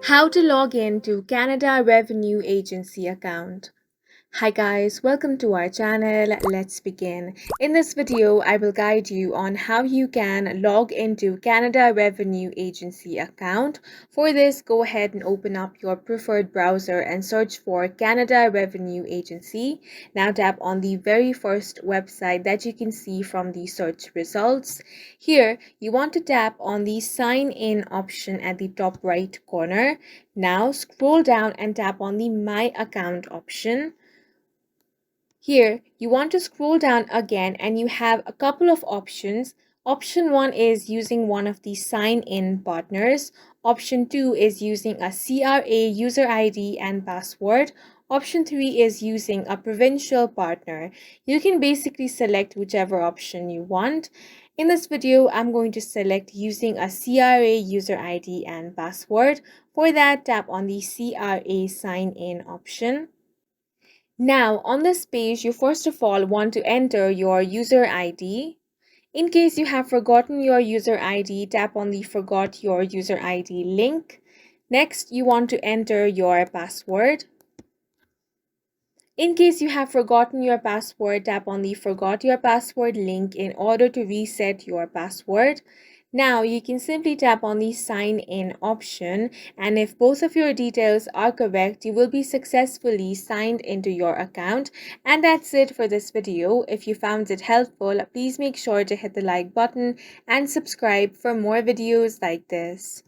How to log in to Canada Revenue Agency account. Hi guys, welcome to our channel. Let's begin. In this video, I will guide you on how you can log into Canada Revenue Agency account. For this, go ahead and open up your preferred browser and search for Canada Revenue Agency. Now tap on the very first website that you can see from the search results. Here, you want to tap on the sign in option at the top right corner. Now scroll down and tap on the My Account option. Here, you want to scroll down again and you have a couple of options. Option 1 is using one of the sign-in partners. Option 2 is using a CRA user ID and password. Option 3 is using a provincial partner. You can basically select whichever option you want. In this video, I'm going to select using a CRA user ID and password. For that, tap on the CRA sign-in option. Now, on this page, you first of all want to enter your user ID. In case you have forgotten your user ID, tap on the Forgot Your User ID link. Next, you want to enter your password. In case you have forgotten your password, tap on the Forgot Your Password link in order to reset your password. Now you can simply tap on the sign in option, and if both of your details are correct, you will be successfully signed into your account. And that's it for this video. If you found it helpful, please make sure to hit the like button and subscribe for more videos like this.